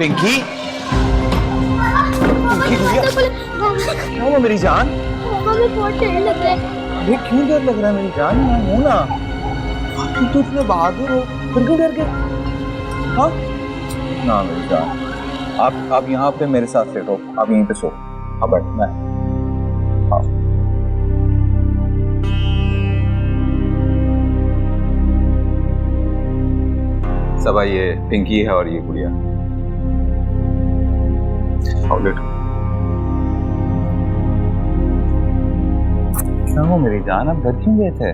पिंकी, पिंकी गुड़िया, क्या हुआ मेरी जान? हमें बहुत डर लग रहा है। अरे क्यों डर लग रहा है मेरी जान? मैं हूं ना। तुम तो इतने बहादुर हो, फिर क्यों डर गए? हाँ ना मेरी जान, आप यहाँ पे मेरे साथ लेटो, आप यहीं पे सो। हाँ बैठ, मैं हाँ। सब ये पिंकी है और ये गुड़िया। आओ लेटो। क्या हो मेरी जान, आप डर क्यों गए थे?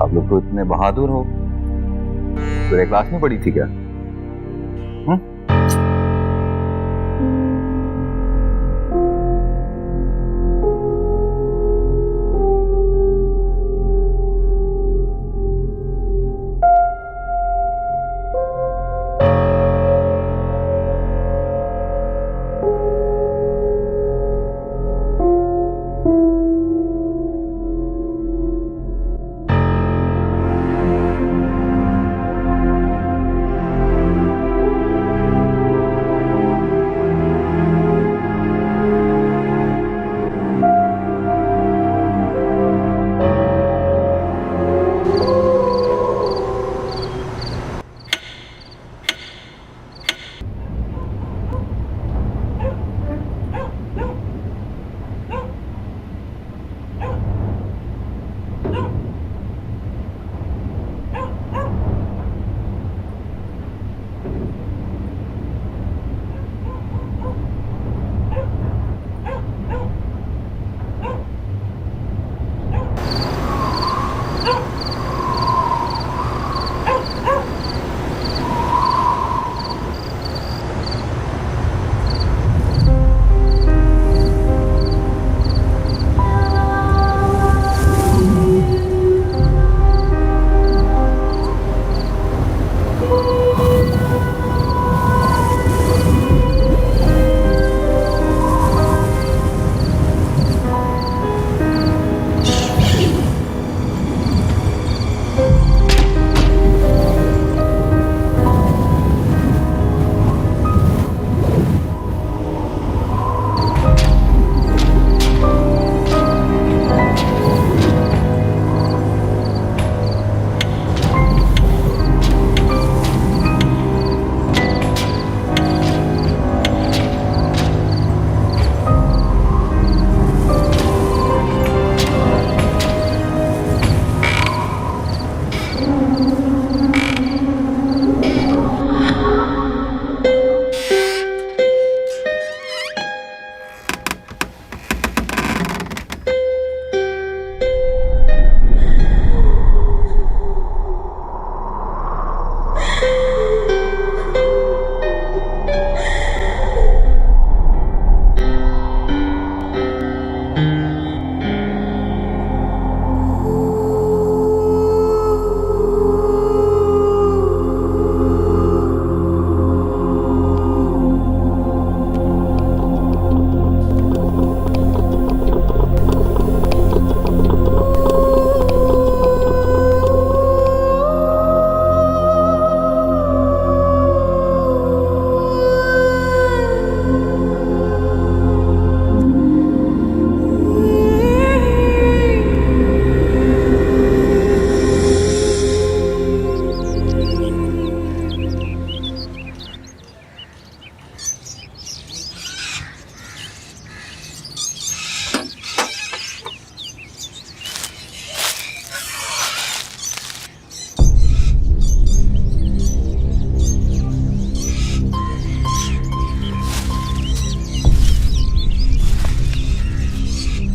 आप लोग तो इतने बहादुर हो। पूरे क्लास में पढ़ी थी क्या?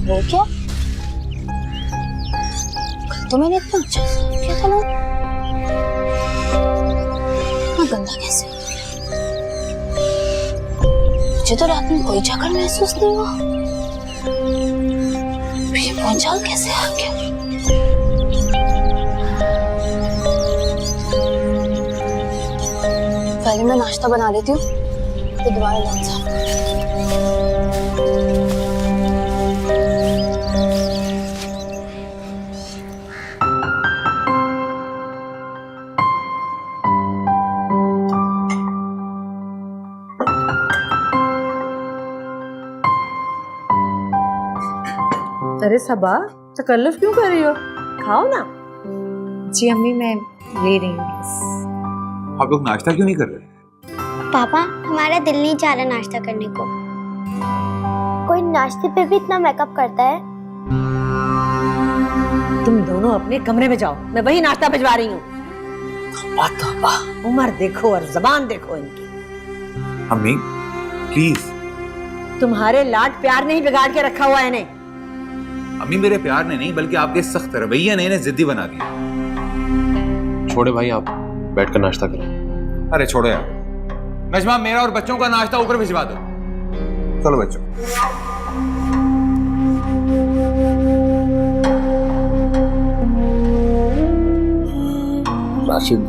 वो क्या? तो मैंने इतना अच्छा क्या था ना, इतना गंदा कैसे? मुझे तो रात में कोई जगह महसूस नहीं हुआ। ये भूचाल कैसे आ गया? पहले मैं नाश्ता बना देती हूँ, फिर दोबारा लौट जाऊँ। अरे सबा, तकल्लुफ क्यों कर रही हो? खाओ ना। जी अम्मी, मैं ले रही हूँ। आप लोग नाश्ता क्यों नहीं कर रहे? पापा, हमारा दिल नहीं चाह रहा नाश्ता करने को। कोई नाश्ते पे भी इतना मेकअप करता है? तुम दोनों अपने कमरे में जाओ, मैं वही नाश्ता भिजवा रही हूँ। उम्र देखो और जबान देखो इनकी। अम्मी प्लीज। तुम्हारे लाड प्यार ने ही बिगाड़ के रखा हुआ है इन्हें। अम्मी मेरे प्यार ने नहीं बल्कि आपके सख्त रवैये ने इन्हें जिद्दी बना दिया। छोड़े भाई, आप बैठकर नाश्ता करें। अरे छोड़ो यार। नजमा, मेरा और बच्चों का नाश्ता ऊपर भिजवा दो। चलो बच्चों। राशिद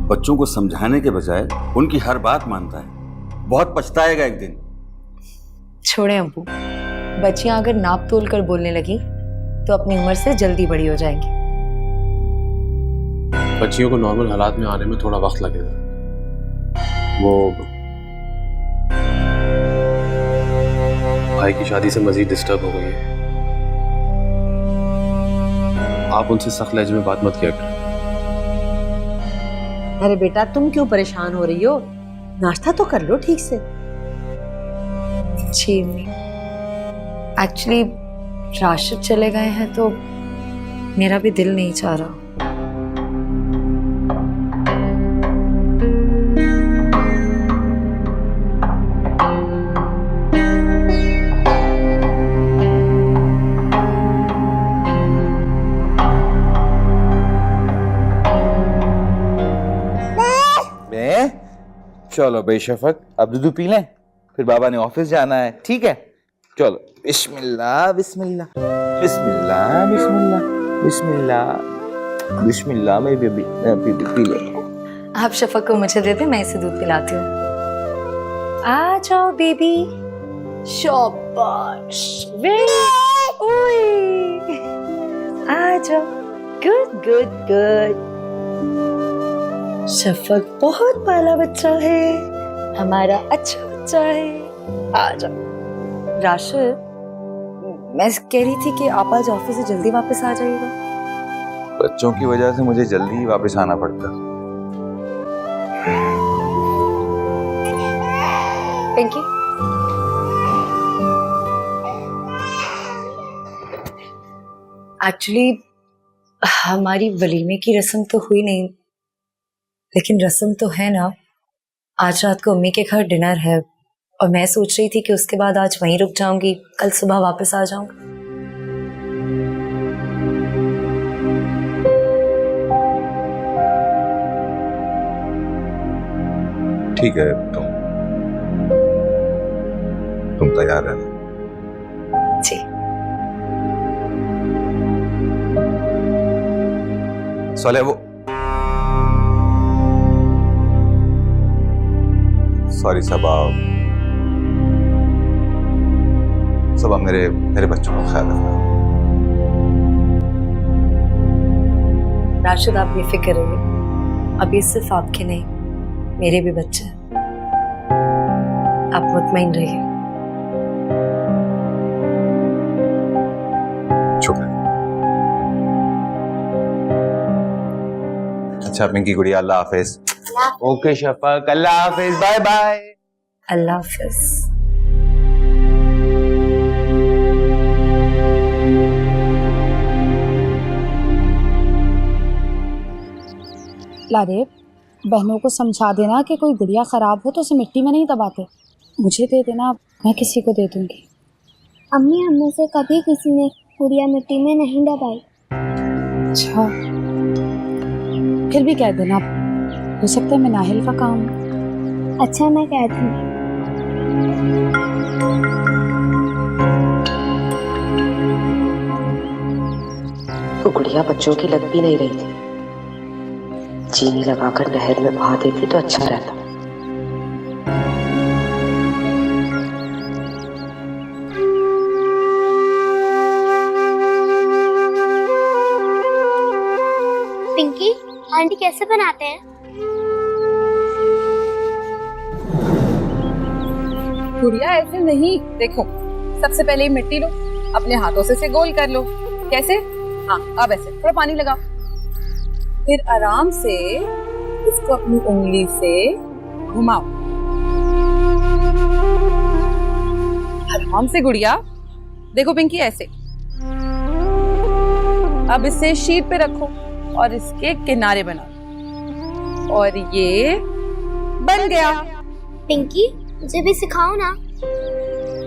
बच्चों को समझाने के बजाय उनकी हर बात मानता है। बहुत पछताएगा एक दिन। छोड़े अब्बू, बच्चियां अगर नाप तोल कर बोलने लगी तो अपनी उम्र से जल्दी बड़ी हो जाएंगी। बच्चियों को नॉर्मल हालात में आने में थोड़ा वक्त लगेगा। वो भाई की शादी से मजीद डिस्टर्ब हो गई है। आप उनसे सख्त लहजे में बात मत किया करें। अरे बेटा, तुम क्यों परेशान हो रही हो? नाश्ता तो कर लो ठीक से। जी अम्मी, एक्चुअली राशिद चले गए हैं तो मेरा भी दिल नहीं चाह रहा। चलो बेशफक, अब दूध पी लें, फिर बाबा ने ऑफिस जाना है। ठीक है, चलो। बिस्मिल्लाह बिस्मिल्लाह बिस्मिल्लाह बिस्मिल्लाह बिस्मिल्लाह बिस्मिल्लाह। मैं बेबी पी ले। आप शफक को मुझे दे दे, मैं इसे दूध पिलाती हूँ। आ जाओ बेबी। शाबाश, ओए, आ जाओ। Good good good. शफक बहुत पाला बच्चा है, हमारा अच्छा बच्चा है। आ जाओ। राशिद, मैं कह रही थी कि आप आज ऑफिस से जल्दी वापस आ जाइएगा। बच्चों की वजह से मुझे जल्दी ही वापस आना पड़ता। पिंकी, एक्चुअली हमारी वलीमे की रस्म तो हुई नहीं, लेकिन रस्म तो है ना। आज रात को अम्मी के घर डिनर है और मैं सोच रही थी कि उसके बाद आज वहीं रुक जाऊंगी, कल सुबह वापस आ जाऊंगी। ठीक है, तुम तैयार रहना। जी। सोले, वो सॉरी सबा, मेरे बच्चों का ख्याल रखना। राशिद, आप बेफिक्र रहिए, अभी सिर्फ आपके नहीं मेरे भी बच्चे हैं, आप मुतमईन रहिए। शुक्र। अच्छा पिंकी गुड़िया, अल्लाह हाफिज। ओके शफक, अल्लाह हाफिज, बाय बाय। अल्लाह हाफिज। लारे, बहनों को समझा देना कि कोई गुड़िया खराब हो तो उसे मिट्टी में नहीं दबाते। मुझे दे देना, मैं किसी को दे दूंगी। अम्मी, हमें से कभी किसी ने गुड़िया मिट्टी में नहीं दबाई। अच्छा, फिर भी कह देना, हो सकता है मैं नाहिल का काम। अच्छा, मैं कह दूंगी। वो गुड़िया बच्चों की लग भी नहीं रही थी। चीनी लगाकर नहर में बहा देती तो अच्छा रहता। पिंकी, आंटी कैसे बनाते हैं? गुड़िया ऐसे नहीं, देखो सबसे पहले मिट्टी लो, अपने हाथों से इसे गोल कर लो। कैसे? हाँ, अब ऐसे थोड़ा पानी लगाओ, फिर आराम से इसको अपनी उंगली से घुमाओ। आराम से गुड़िया। देखो पिंकी, ऐसे। अब इसे शीट पे रखो और इसके किनारे बनाओ और ये बन गया। पिंकी, मुझे भी सिखाओ ना।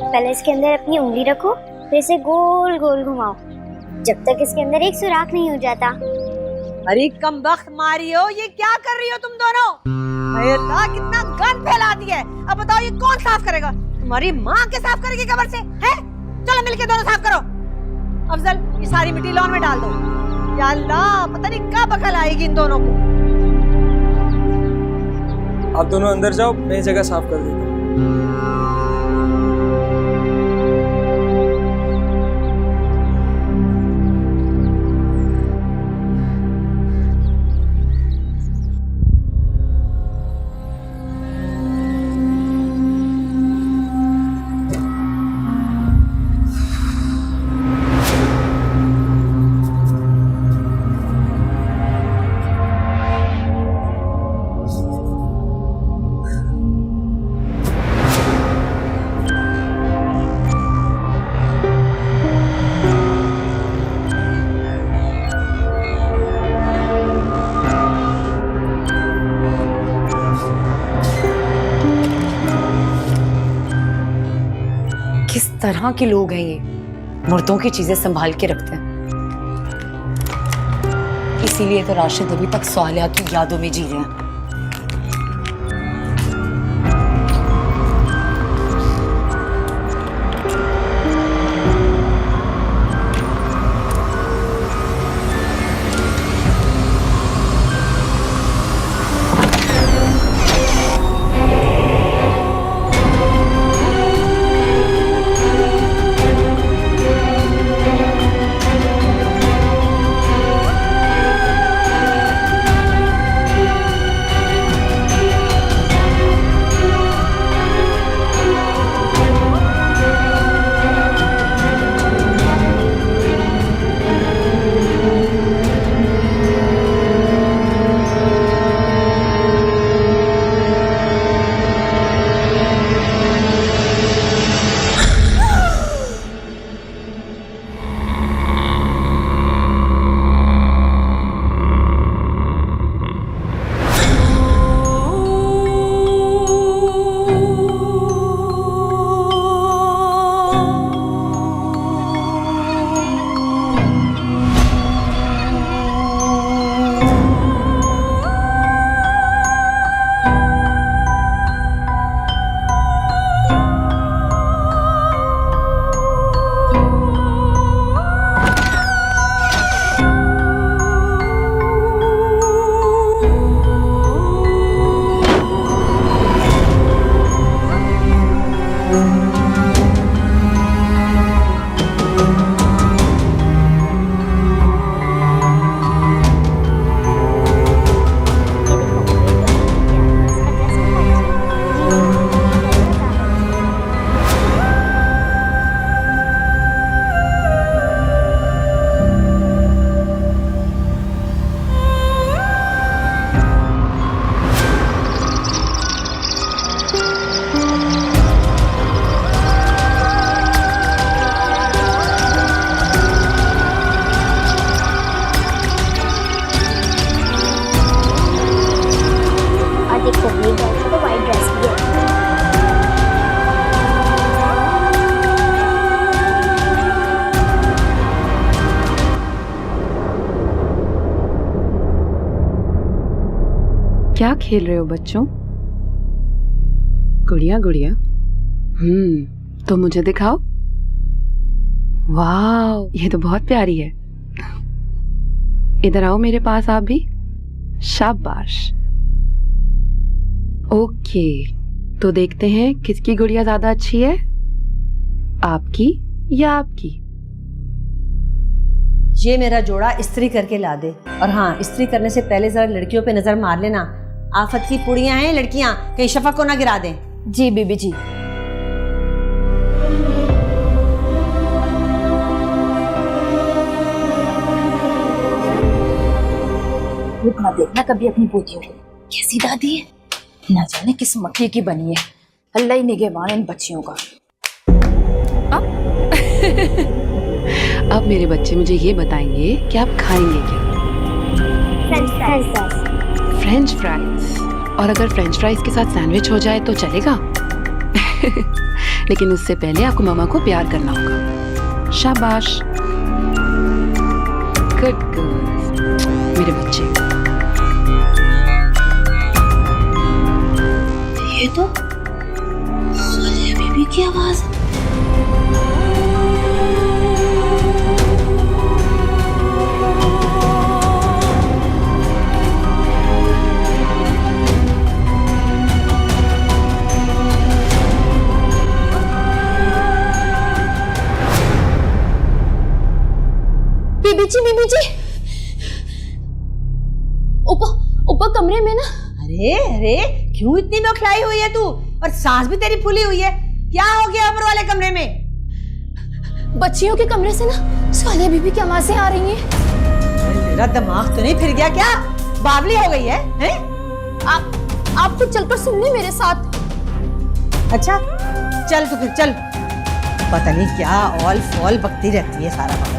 पहले इसके अंदर अपनी उंगली रखो, फिर इसे गोल गोल घुमाओ जब तक इसके अंदर एक सुराख नहीं हो जाता। अरे कम वक्त मारी हो, ये क्या कर रही हो तुम दोनों? अरे अल्लाह, कितना गंद फैला दिया है। अब बताओ ये कौन साफ करेगा? तुम्हारी माँ के साफ करेगी कब्र से? हैं? चलो मिलके दोनों साफ करो। अफजल, ये सारी मिट्टी लॉन में डाल दो। या अल्लाह, पता नहीं कब अकल आएगी इन दोनों को। आप दोनों अंदर जाओ, मैं जगह साफ कर देता हूँ। किस तरह के लोग हैं ये, मुर्दों की चीजें संभाल के रखते हैं। इसीलिए तो राशिद अभी तक सालिया की यादों में जी रहे हैं। क्या खेल रहे हो बच्चों? गुड़िया गुड़िया, तो मुझे दिखाओ। वाह, ये तो बहुत प्यारी है। इधर आओ मेरे पास आप भी। शाबाश। ओके, तो देखते हैं किसकी गुड़िया ज्यादा अच्छी है, आपकी या आपकी। ये मेरा जोड़ा इस्त्री करके ला दे। और हाँ, इस्त्री करने से पहले जरा लड़कियों पे नजर मार लेना। आफत की पुड़ियां हैं लड़कियां, कहीं शफक को ना गिरा दें। जी बीबी जी। खुद ना देखना कभी अपनी पोतियों को, कैसी दादी है, ना जाने किस मक्के की बनी है। अल्लाह ही निगहबान इन बच्चियों का। अब मेरे बच्चे मुझे ये बताएंगे कि आप खाएंगे क्या? French fries. और अगर फ्रेंच फ्राइज के साथ सैंडविच हो जाए तो चलेगा? लेकिन उससे पहले आपको मामा को प्यार करना होगा। शाबाश, गुड गर्ल्स, मेरे बच्चे। ये तो सालिया बीबी की आवाज है। बीबी जी ऊपर कमरे में ना। अरे अरे क्यों इतनी बौखलाई हुई है तू, और सांस भी तेरी फूली हुई है। क्या हो गया ऊपर वाले कमरे में? बच्चियों के कमरे से ना सालिया बीबी की आवाजें आ रही हैं। तेरा दिमाग तो नहीं फिर गया क्या? बावली हो गई है, हैं? आप खुद चलकर सुन ले मेरे साथ। अच्छा चल तो फिर चल। पता नहीं क्या ऑल फॉल बकती रहती है सारा वक्त।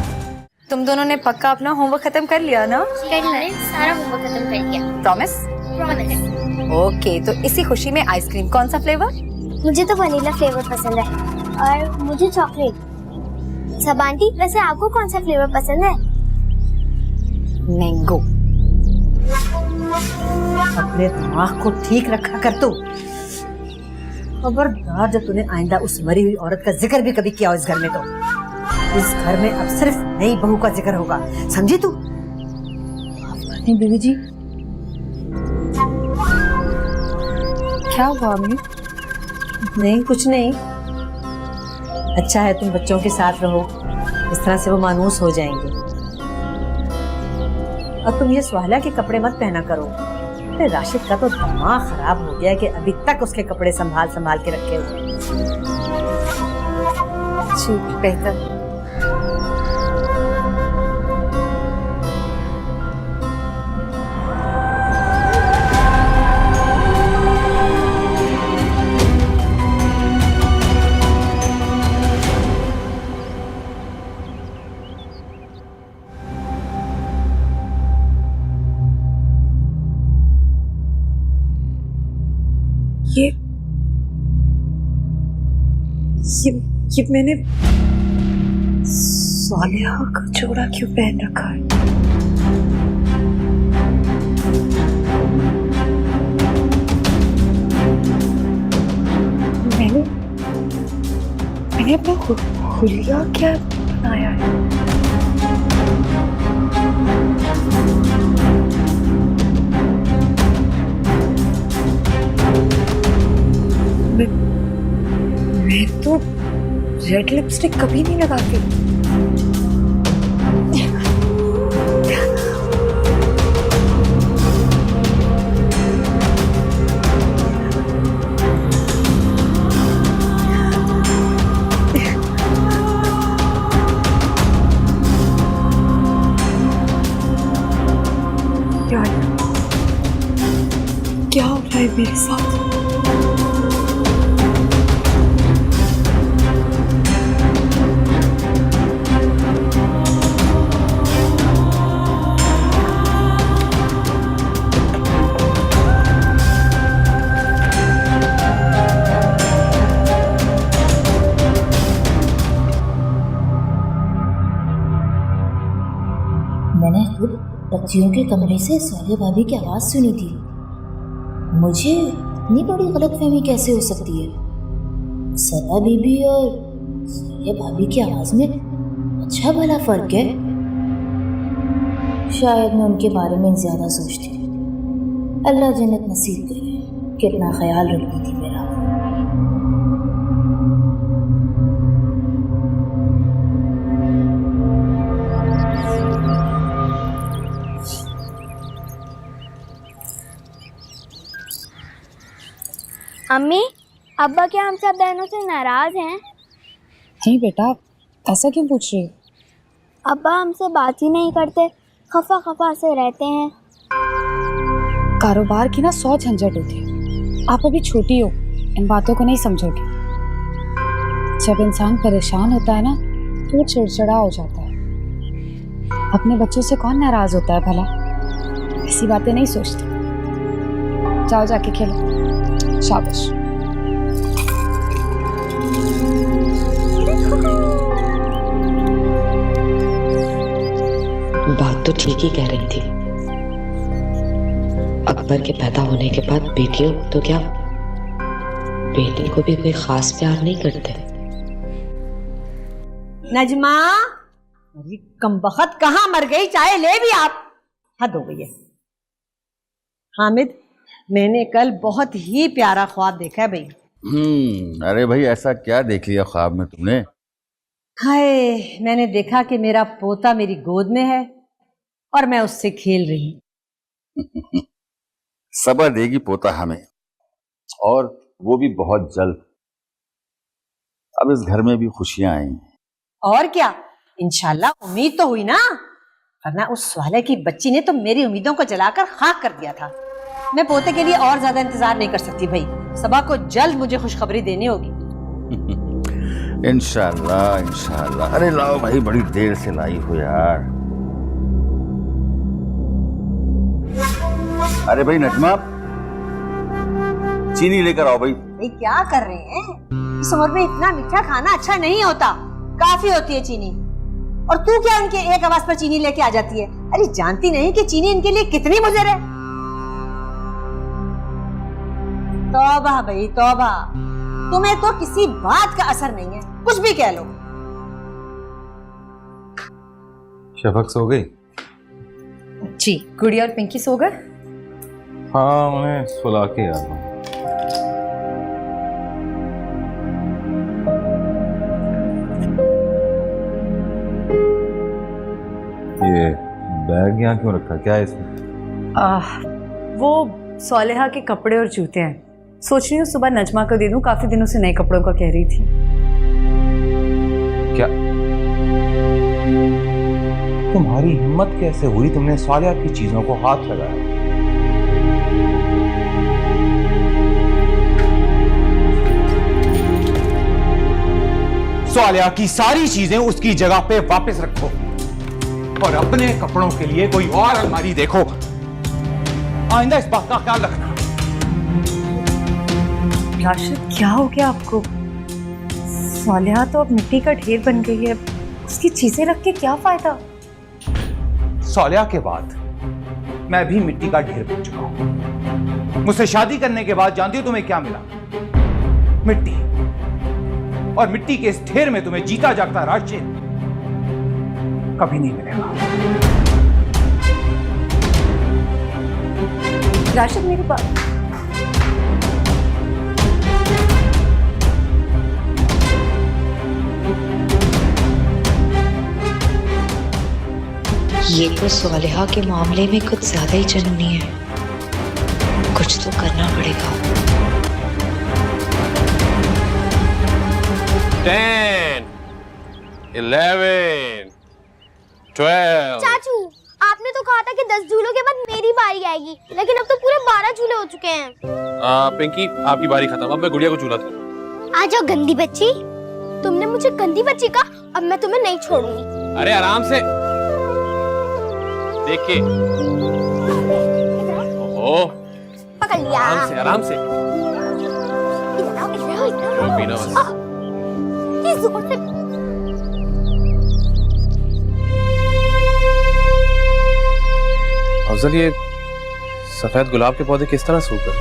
तुम दोनों ने पक्का अपना होमवर्क खत्म कर लिया ना? सारा होमवर्क खत्म कर लिया। प्रॉमिस? प्रॉमिस। ओके, तो इसी खुशी में आइसक्रीम कौन सा फ्लेवर? मुझे तो वनीला फ्लेवर पसंद है और मुझे चॉकलेट। सब आंटी, वैसे आपको कौन सा फ्लेवर पसंद है? मैंगो। अपने दिमाग को ठीक रखा कर तू। खबरदार जब तूने आइंदा उस मरी हुई औरत का जिक्र भी कभी किया हो इस घर में, तो इस घर में अब सिर्फ नई बहू का जिक्र होगा, समझी तू? नहीं बीबी जी। क्या हुआ अम्मी? नहीं कुछ नहीं। अच्छा है तुम बच्चों के साथ रहो, इस तरह से वो मानूस हो जाएंगे। और तुम ये सुहाला के कपड़े मत पहना करो। अरे राशिद का तो दिमाग खराब हो गया है कि अभी तक उसके कपड़े संभाल संभाल के रखे हुए। ठीक, बेहतर। ये मैंने सालिया का जोड़ा क्यों पहन रखा है? मैंने अपना हुलिया क्या बनाया है? मैं तो रेड लिपस्टिक कभी नहीं लगाती। क्या हो रहा है मेरे साथ? मैंने खुद बच्चियों के कमरे से सालिया भाभी की आवाज सुनी थी। मुझे इतनी बड़ी गलतफहमी कैसे हो सकती है? सालिया बीबी और सालिया भाभी की आवाज में अच्छा भला फर्क है। शायद मैं उनके बारे में ज्यादा सोचती हूँ। अल्लाह जन्नत नसीब करे। कितना ख्याल रखती थी मेरा। अम्मी, अब्बा क्या हम सब बहनों से नाराज हैं? नहीं बेटा, ऐसा क्यों पूछ रही हो? अब्बा हमसे बात ही नहीं करते, खफा खफा से रहते हैं। कारोबार की ना 100 झंझट होती है। आप अभी छोटी हो, इन बातों को नहीं समझोगे। जब इंसान परेशान होता है ना तो वो चिड़चिड़ा हो जाता है। अपने बच्चों से कौन नाराज होता है भला? ऐसी बातें नहीं सोचते। जाओ जाके खेलो। शाबाश। बात तो ठीक ही कह रही थी। अकबर के पैदा होने के बाद बेटियों तो क्या, बेटे को भी कोई खास प्यार नहीं करते। नजमा, अरे कमबख्त कहाँ मर गई? चाय ले भी आप। हद हो गई है। हामिद, मैंने कल बहुत ही प्यारा ख्वाब देखा है भाई। अरे भाई, ऐसा क्या देख लिया ख्वाब में तुमने? हाय, मैंने देखा कि मेरा पोता मेरी गोद में है और मैं उससे खेल रही हूँ। सब्र देगी पोता हमें, और वो भी बहुत जल्द। अब इस घर में भी खुशियां आई। और क्या, इंशाल्लाह। उम्मीद तो हुई ना, वरना उस स्वाले की बच्ची ने तो मेरी उम्मीदों को जलाकर खाक कर दिया था। मैं पोते के लिए और ज्यादा इंतजार नहीं कर सकती भाई। सबा को जल्द मुझे खुशखबरी देनी होगी। इंशाल्लाह इंशाल्लाह। अरे लाओ भाई, बड़ी देर से लाई हो यार। अरे भाई नजमा, चीनी लेकर आओ भाई। भाई क्या कर रहे हैं? इस उम्र में इतना मीठा खाना अच्छा नहीं होता। काफी होती है चीनी। और तू क्या इनके एक आवाज पर चीनी लेके आ जाती है? अरे जानती नहीं कि चीनी इनके लिए कितनी मुज़र है? तौबा भाई तौबा, तुम्हें तो किसी बात का असर नहीं है, कुछ भी कह लो। शफक सो गई? जी, गुड़िया और पिंकी सो गए? हाँ, उन्हें सुला के आ रहा हूं। ये बैग यहाँ क्यों रखा? क्या है इसमें? वो सालेहा के कपड़े और जूते हैं। सोच रही हूँ सुबह नजमा को दे दूं, काफी दिनों से नए कपड़ों का कह रही थी। क्या तुम्हारी हिम्मत कैसे हुई? तुमने सालिया की चीजों को हाथ लगाया? सालिया की सारी चीजें उसकी जगह पे वापस रखो और अपने कपड़ों के लिए कोई और अलमारी देखो। आइंदा इस बात का ख्याल रखना। राशिद, क्या हो गया आपको? सालिहा तो अब मिट्टी का ढेर बन गई है, उसकी चीजें रख के क्या फायदा? सालिया के बाद मैं भी मिट्टी का ढेर बन चुका हूं। मुझसे शादी करने के बाद जानती हो तुम्हें क्या मिला? मिट्टी। और मिट्टी के इस ढेर में तुम्हें जीता जागता राशिद कभी नहीं मिलेगा। राशिद, मेरी बात। ये तो सालिहा के मामले में कुछ ज्यादा ही जुनूनी है। कुछ तो करना पड़ेगा। 10, 11, 12। चाचू, आपने तो कहा था कि 10 झूलों के बाद मेरी बारी आएगी, लेकिन अब तो पूरे 12 झूले हो चुके हैं। पिंकी, आपकी बारी खत्म। अब मैं गुड़िया को झूला दूं। आ जाओ गंदी बच्ची। तुमने मुझे गंदी बच्ची कहा, अब मैं तुम्हें नहीं छोड़ूंगी। अरे आराम से देखिए। ओहो, पकड़ लिया। आराम से आराम से। इतना पीना बस। इस जोर से। अफजल, ये सफेद गुलाब के पौधे किस तरह सूख गए?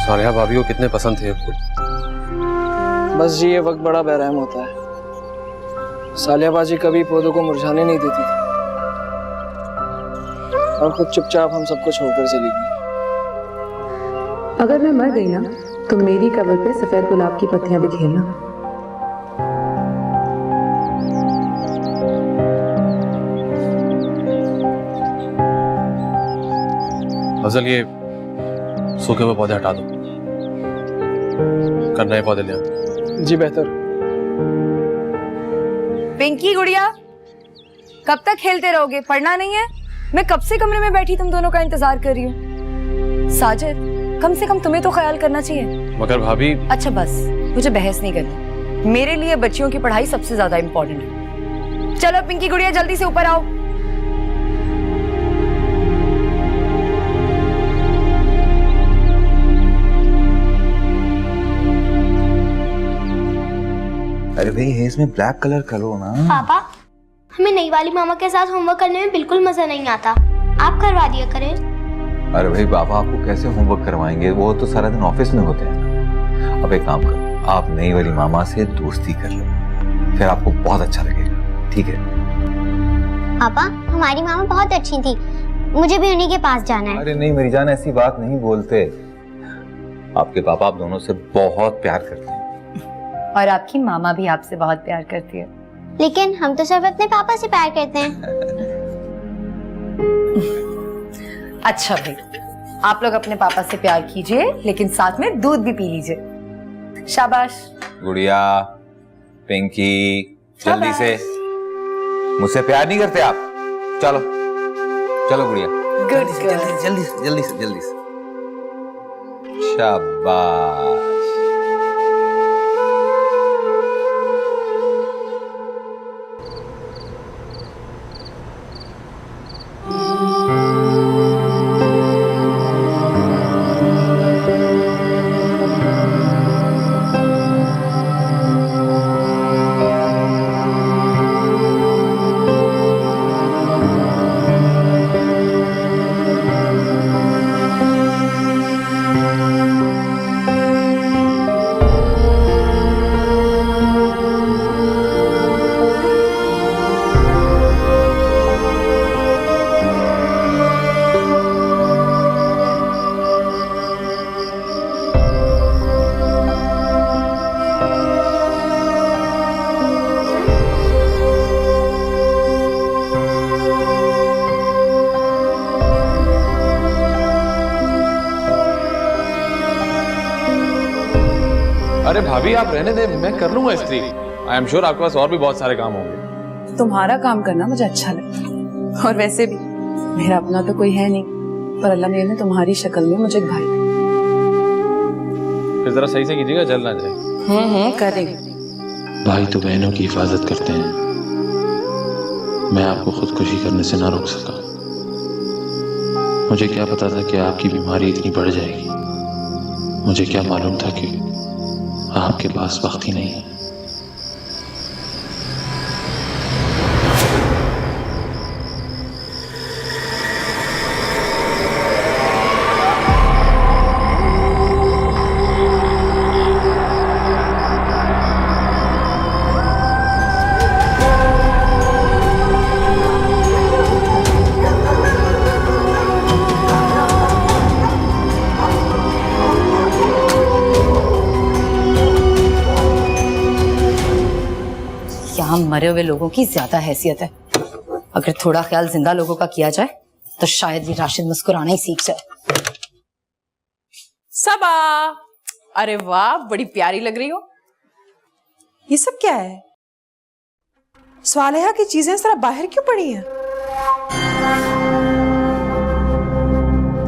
सालिहा भाभी को कितने पसंद थे फूल। बस जी, ये वक्त बड़ा बेरहम होता है। सालिया बाजी कभी पौधों को मुरझाने नहीं देती थी और खुद चुपचाप हम सबको छोड़कर चली गई। अगर मैं मर गई ना तो मेरी कब्र पे सफेद गुलाब की पत्तियां बिखेरना। अफजल, ये सूखे हुए पौधे हटा दो, कर नए पौधे ले आओ। जी बेहतर। पिंकी, गुड़िया, कब तक खेलते रहोगे? पढ़ना नहीं है? मैं कब से कमरे में बैठी तुम दोनों का इंतजार कर रही हूँ। साजिद, कम से कम तुम्हें तो ख्याल करना चाहिए। मगर भाभी। अच्छा बस, मुझे बहस नहीं करनी। मेरे लिए बच्चियों की पढ़ाई सबसे ज्यादा इम्पोर्टेंट है। चलो पिंकी गुड़िया, जल्दी से ऊपर आओ। अरे भाई हेयर में ब्लैक कलर करो ना। पापा, हमें नई वाली मामा के साथ होमवर्क करने में बिल्कुल मजा नहीं आता, आप करवा दिया करें। अरे भाई बाबा आपको कैसे होमवर्क करवाएंगे, वो तो सारा दिन ऑफिस में होते हैं। अब एक काम करो, आप नई वाली मामा से दोस्ती कर लो, फिर आपको बहुत अच्छा लगेगा, ठीक है? पापा, हमारी मामा बहुत अच्छी थी, मुझे भी उन्हीं के पास जाना है। अरे नहीं मेरी जान, ऐसी बात नहीं बोलते। आपके पापा आप दोनों से बहुत प्यार करते हैं और आपकी मामा भी आपसे बहुत प्यार करती है। लेकिन हम तो सिर्फ अपने पापा से प्यार करते हैं। अच्छा भाई, आप लोग अपने पापा से प्यार कीजिए, लेकिन साथ में दूध भी पी लीजिए। शाबाश। गुड़िया, पिंकी, जल्दी से। मुझसे प्यार नहीं करते आप? चलो चलो गुड़िया, गुड गर्ल। जल्दी से जल्दी से जल्दी से। शाबाश। अरे भाभी आप रहने दे, मैं कर लूंगा इस्त्री। आई एम श्योर आपके पास और भी बहुत सारे काम होंगे। तुम्हारा काम करना मुझे अच्छा लगता है, और वैसे भी मेरा अपना तो कोई है नहीं, पर अल्लाह ने तुम्हारी शक्ल में मुझे एक भाई। फिर जरा सही से कीजिएगा, जल ना जाए। करेंगे। भाई तो बहनों की हिफाजत करते हैं, मैं आपको खुदकुशी करने से ना रोक सका। मुझे क्या पता था कि आपकी बीमारी इतनी बढ़ जाएगी। मुझे क्या मालूम था कि आपके पास वक्त ही नहीं है। यहाँ मरे हुए लोगों की ज्यादा हैसियत है। अगर थोड़ा ख्याल जिंदा लोगों का किया जाए तो शायद ये राशिद मुस्कुराना ही सीख जाए। सबा, अरे वाह, बड़ी प्यारी लग रही हो। ये सब क्या है? स्वालेहा की चीजें जरा बाहर क्यों पड़ी हैं?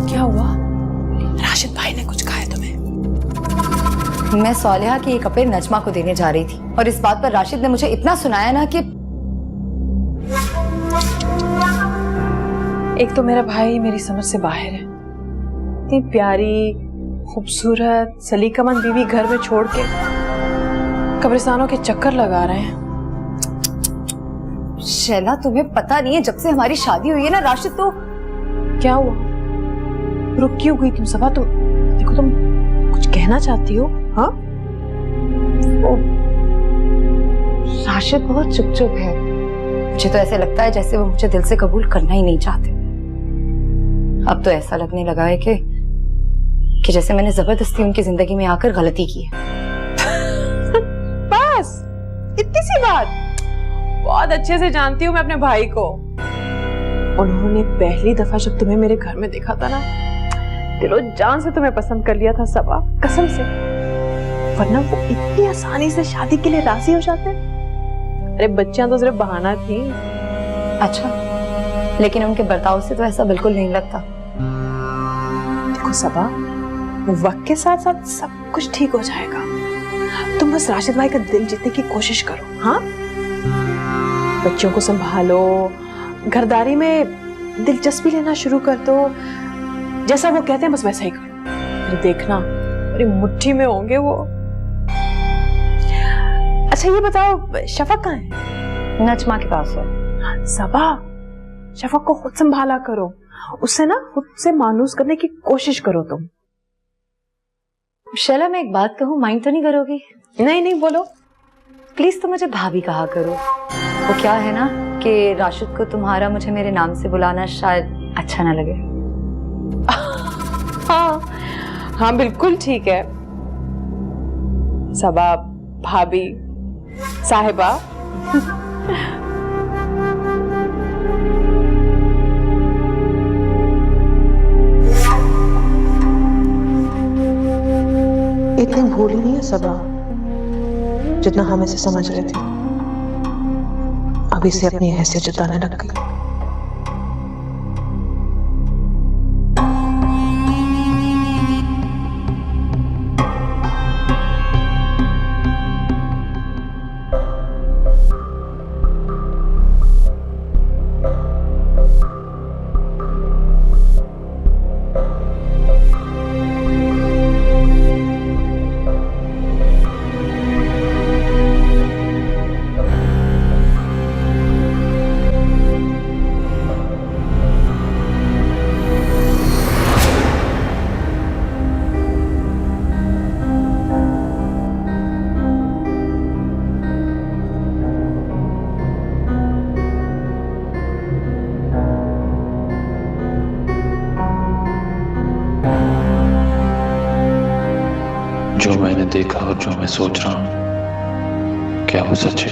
क्या हुआ? राशिद भाई ने कुछ कहा है तुम्हें? मैं स्वालेहा के ये कपड़े नजमा को देने जा रही थी, और इस बात पर राशिद ने मुझे इतना सुनाया ना कि एक तो मेरा भाई मेरी समझ से बाहर है। इतनी प्यारी, खूबसूरत, सलीकामंद बीवी घर में छोड़ के कब्रिस्तानों के चक्कर लगा रहे हैं। शैला, तुम्हें पता नहीं है, जब से हमारी शादी हुई है ना राशिद तो। क्या हुआ? रुक क्यों गई तुम सबा? तुम देखो, तुम कुछ कहना चाहती हो? हाँ? राशिद बहुत चुप चुप है। मुझे तो ऐसे लगता है जैसे वो मुझे दिल से कबूल करना ही नहीं चाहते। अब तो ऐसा लगने लगा है कि जैसे मैंने जबरदस्ती उनकी जिंदगी में आकर गलती की है। बस इतनी सी बात? बहुत अच्छे से जानती हूँ मैं अपने भाई को। उन्होंने पहली दफा जब तुम्हें मेरे घर में देखा था ना, दिलो जान से तुम्हें पसंद कर लिया था सबा, कसम से। वरना वो इतनी आसानी से शादी के लिए राजी हो जाते। अरे बच्चियां तो सिर्फ बहाना थी, अच्छा, लेकिन उनके बर्ताव से तो ऐसा बिल्कुल नहीं लगता। देखो सबा, वक्त के साथ साथ सब कुछ ठीक हो जाएगा। तुम बस राशिद भाई का दिल जीतने की कोशिश करो। हाँ, बच्चों को संभालो, घरदारी में दिलचस्पी लेना शुरू कर दो, जैसा वो कहते हैं बस वैसा ही करो। फिर देखना मेरी मुट्ठी में होंगे वो। अच्छा ये बताओ, शफक कहाँ है? नजमा के पास है। सबा, शफक को खुद संभाला करो, उससे ना खुद से मानूस करने की कोशिश करो तुम। शैला, मैं एक बात कहूँ, माइंड तो नहीं करोगी? नहीं नहीं, बोलो। प्लीज तो मुझे भाभी कहा करो। वो क्या है ना कि राशिद को तुम्हारा मुझे मेरे नाम से बुलाना शायद अच्छा ना लगे। हाँ हाँ, बिल्कुल ठीक है। सबा, भाभी, साहिबा। इतनी भूली नहीं है सबा जितना हम इसे समझ रहे थे। अब इसे अपनी हैसियत जताने लग गई। जो मैंने देखा और जो मैं सोच रहा हूं, क्या वो सच है?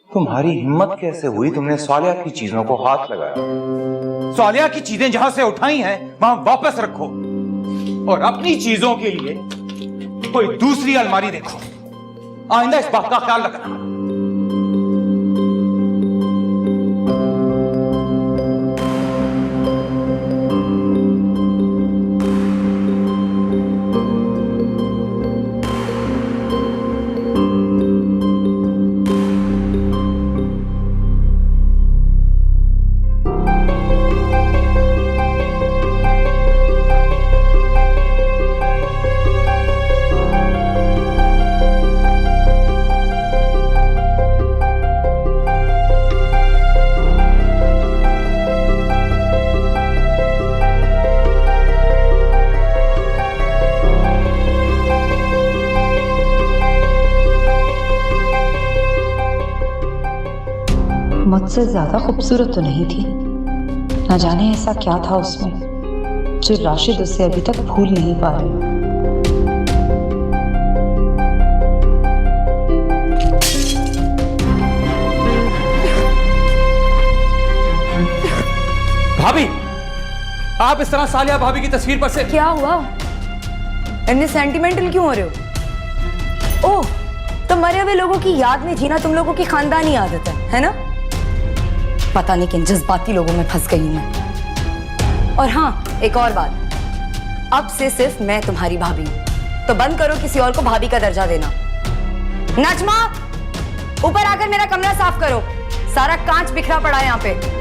तुम्हारी हिम्मत कैसे हुई? तुमने सालिया की चीजों को हाथ लगाया। सालिया की चीजें जहां से उठाई हैं वहां वापस रखो और अपनी चीजों के लिए कोई दूसरी अलमारी देखो। आइंदा इस बात का ख्याल रखना। मुझसे ज्यादा खूबसूरत तो नहीं थी, न जाने ऐसा क्या था उसमें जो राशिद उसे अभी तक भूल नहीं पा रहे। भाभी, आप इस तरह सालिया भाभी की तस्वीर पर से क्या हुआ? इतने सेंटिमेंटल क्यों हो रहे हो? ओह, तो मरे हुए लोगों की याद में जीना तुम लोगों की खानदानी आदत है ना? पता नहीं किन जज्बाती लोगों में फंस गई हूं मैं। और हाँ, एक और बात, अब से सिर्फ मैं तुम्हारी भाभी हूं, तो बंद करो किसी और को भाभी का दर्जा देना। नजमा, ऊपर आकर मेरा कमरा साफ करो, सारा कांच बिखरा पड़ा है यहाँ पे।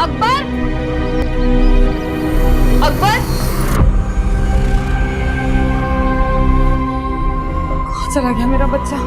अकबर, अकबर, कहाँ चला गया मेरा बच्चा?